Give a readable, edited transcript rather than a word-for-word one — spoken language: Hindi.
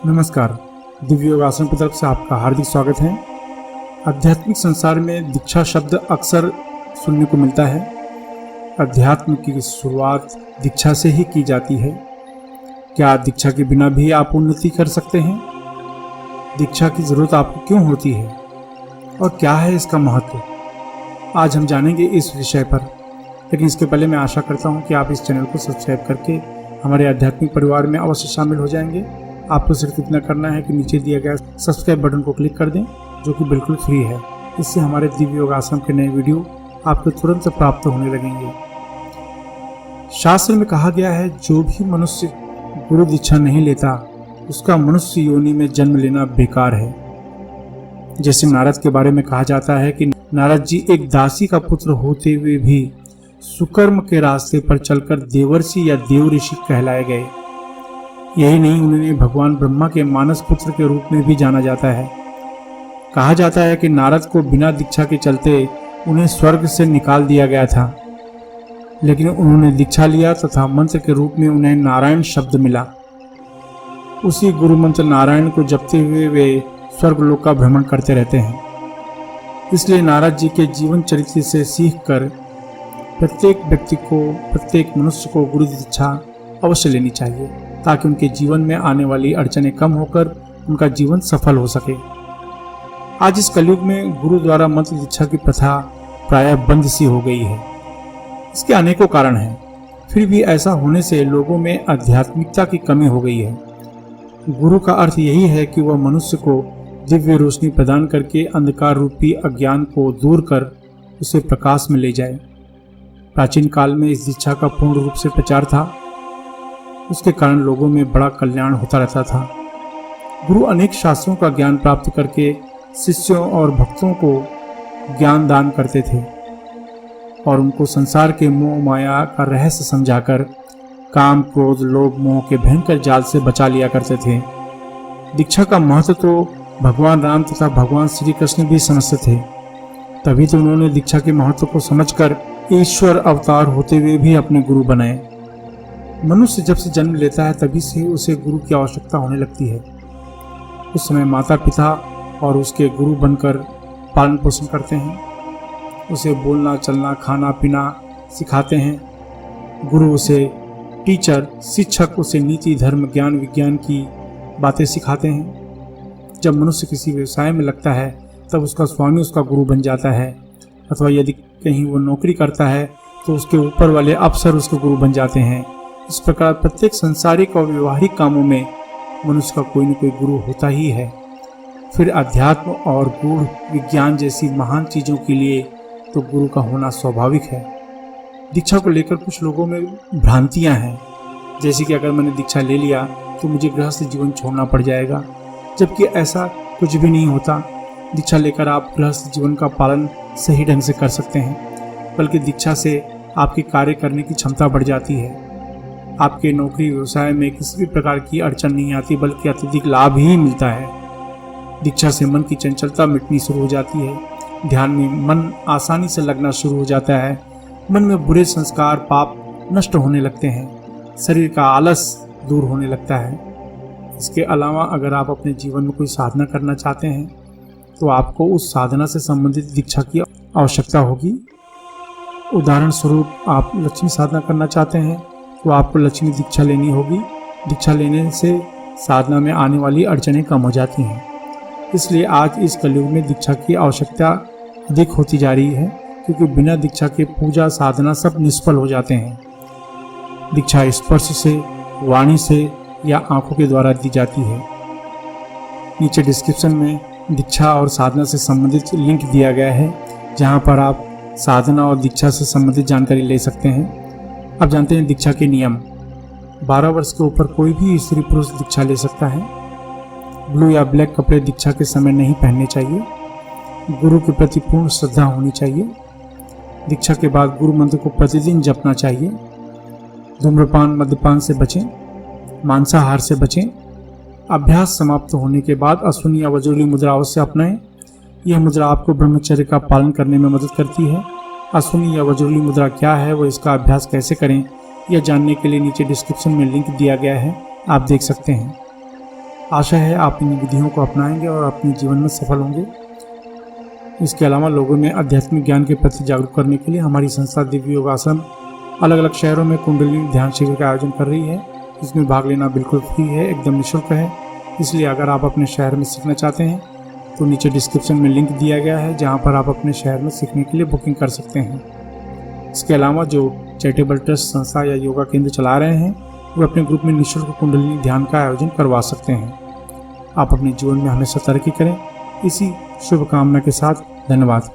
नमस्कार। दिव्य योगासन की तरफ से आपका हार्दिक स्वागत है। आध्यात्मिक संसार में दीक्षा शब्द अक्सर सुनने को मिलता है। अध्यात्म की शुरुआत दीक्षा से ही की जाती है। क्या दीक्षा के बिना भी आप उन्नति कर सकते हैं? दीक्षा की ज़रूरत आपको क्यों होती है और क्या है इसका महत्व? आज हम जानेंगे इस विषय पर। लेकिन इसके पहले मैं आशा करता हूँ कि आप इस चैनल को सब्सक्राइब करके हमारे आध्यात्मिक परिवार में अवश्य शामिल हो जाएंगे। आपको सिर्फ इतना करना है कि नीचे दिया गया सब्सक्राइब बटन को क्लिक कर दें, जो कि बिल्कुल फ्री है। इससे हमारे दिव्य योगासन के नए वीडियो आपको तुरंत प्राप्त होने लगेंगे। शास्त्र में कहा गया है, जो भी मनुष्य गुरु दीक्षा नहीं लेता उसका मनुष्य योनि में जन्म लेना बेकार है। जैसे नारद के बारे में कहा जाता है कि नारद जी एक दासी का पुत्र होते हुए भी सुकर्म के रास्ते पर चलकर देवर्षि या देव ऋषि कहलाए गए। यही नहीं, उन्हें भगवान ब्रह्मा के मानस पुत्र के रूप में भी जाना जाता है। कहा जाता है कि नारद को बिना दीक्षा के चलते उन्हें स्वर्ग से निकाल दिया गया था, लेकिन उन्होंने दीक्षा लिया तथा मंत्र के रूप में उन्हें नारायण शब्द मिला। उसी गुरु मंत्र नारायण को जपते हुए वे स्वर्गलोक का भ्रमण करते रहते हैं। इसलिए नारद जी के जीवन चरित्र से सीख कर प्रत्येक व्यक्ति को, प्रत्येक मनुष्य को गुरु दीक्षा अवश्य लेनी चाहिए, ताकि उनके जीवन में आने वाली अड़चनें कम होकर उनका जीवन सफल हो सके। आज इस कलयुग में गुरु द्वारा मंत्र दीक्षा की प्रथा प्रायः बंद सी हो गई है। इसके अनेकों कारण हैं, फिर भी ऐसा होने से लोगों में आध्यात्मिकता की कमी हो गई है। गुरु का अर्थ यही है कि वह मनुष्य को दिव्य रोशनी प्रदान करके अंधकार रूपी अज्ञान को दूर कर उसे प्रकाश में ले जाए। प्राचीन काल में इस दीक्षा का पूर्ण रूप से प्रचार था। उसके कारण लोगों में बड़ा कल्याण होता रहता था। गुरु अनेक शास्त्रों का ज्ञान प्राप्त करके शिष्यों और भक्तों को ज्ञान दान करते थे और उनको संसार के मोह माया का रहस्य समझाकर काम, क्रोध, लोभ, मोह के भयंकर जाल से बचा लिया करते थे। दीक्षा का महत्व तो भगवान राम तथा भगवान श्री कृष्ण भी समझते थे, तभी तो उन्होंने दीक्षा के महत्व को समझकर ईश्वर अवतार होते हुए भी अपने गुरु बनाए। मनुष्य जब से जन्म लेता है तभी से उसे गुरु की आवश्यकता होने लगती है। उस समय माता पिता और उसके गुरु बनकर पालन पोषण करते हैं, उसे बोलना, चलना, खाना पीना सिखाते हैं। गुरु उसे टीचर, शिक्षक उसे नीति, धर्म, ज्ञान, विज्ञान की बातें सिखाते हैं। जब मनुष्य किसी व्यवसाय में लगता है तब उसका स्वामी उसका गुरु बन जाता है, अथवा यदि कहीं वो नौकरी करता है तो उसके ऊपर वाले अफसर उसके गुरु बन जाते हैं। इस प्रकार प्रत्येक संसारिक और व्यवहारिक कामों में मनुष्य का कोई न कोई गुरु होता ही है। फिर अध्यात्म और गूढ़ विज्ञान जैसी महान चीज़ों के लिए तो गुरु का होना स्वाभाविक है। दीक्षा को लेकर कुछ लोगों में भ्रांतियां हैं, जैसे कि अगर मैंने दीक्षा ले लिया तो मुझे गृहस्थ जीवन छोड़ना पड़ जाएगा, जबकि ऐसा कुछ भी नहीं होता। दीक्षा लेकर आप गृहस्थ जीवन का पालन सही ढंग से कर सकते हैं, बल्कि दीक्षा से आपके कार्य करने की क्षमता बढ़ जाती है। आपके नौकरी व्यवसाय में किसी भी प्रकार की अड़चन नहीं आती, बल्कि अत्यधिक लाभ ही मिलता है। दीक्षा से मन की चंचलता मिटनी शुरू हो जाती है। ध्यान में मन आसानी से लगना शुरू हो जाता है। मन में बुरे संस्कार, पाप नष्ट होने लगते हैं। शरीर का आलस दूर होने लगता है। इसके अलावा अगर आप अपने जीवन में कोई साधना करना चाहते हैं तो आपको उस साधना से संबंधित दीक्षा की आवश्यकता होगी। उदाहरण स्वरूप आप लक्ष्मी साधना करना चाहते हैं तो आपको लक्ष्मी दीक्षा लेनी होगी। दीक्षा लेने से साधना में आने वाली अड़चनें कम हो जाती हैं। इसलिए आज इस कलयुग में दीक्षा की आवश्यकता अधिक होती जा रही है, क्योंकि बिना दीक्षा के पूजा साधना सब निष्फल हो जाते हैं। दीक्षा स्पर्श से, वाणी से या आंखों के द्वारा दी जाती है। नीचे डिस्क्रिप्शन में दीक्षा और साधना से संबंधित लिंक दिया गया है, जहां पर आप साधना और दीक्षा से संबंधित जानकारी ले सकते हैं। अब जानते हैं दीक्षा के नियम। 12 वर्ष के ऊपर कोई भी स्त्री पुरुष दीक्षा ले सकता है। ब्लू या ब्लैक कपड़े दीक्षा के समय नहीं पहनने चाहिए। गुरु के प्रति पूर्ण श्रद्धा होनी चाहिए। दीक्षा के बाद गुरु मंत्र को प्रतिदिन जपना चाहिए। धूम्रपान, मद्यपान से बचें। मांसाहार से बचें। अभ्यास समाप्त होने के बाद अश्विनी या वज्रली मुद्रा अवश्य अपनाएं। यह मुद्रा आपको ब्रह्मचर्य का पालन करने में मदद करती है। अश्विनी या वज्रली मुद्रा क्या है, वो इसका अभ्यास कैसे करें, यह जानने के लिए नीचे डिस्क्रिप्शन में लिंक दिया गया है, आप देख सकते हैं। आशा है आप इन विधियों को अपनाएंगे और अपने जीवन में सफल होंगे। इसके अलावा लोगों में आध्यात्मिक ज्ञान के प्रति जागरूक करने के लिए हमारी संस्था दिव्य योगासन अलग अलग शहरों में कुंडलिनी ध्यान शिविर का आयोजन कर रही है। इसमें भाग लेना बिल्कुल फ्री है, एकदम निःशुल्क है। इसलिए अगर आप अपने शहर में सीखना चाहते हैं तो नीचे डिस्क्रिप्शन में लिंक दिया गया है, जहां पर आप अपने शहर में सीखने के लिए बुकिंग कर सकते हैं। इसके अलावा जो चैरिटेबल ट्रस्ट, संस्था या योगा केंद्र चला रहे हैं वो अपने ग्रुप में निःशुल्क कुंडलिनी ध्यान का आयोजन करवा सकते हैं। आप अपने जीवन में हमेशा तरक्की करें, इसी शुभकामना के साथ धन्यवाद।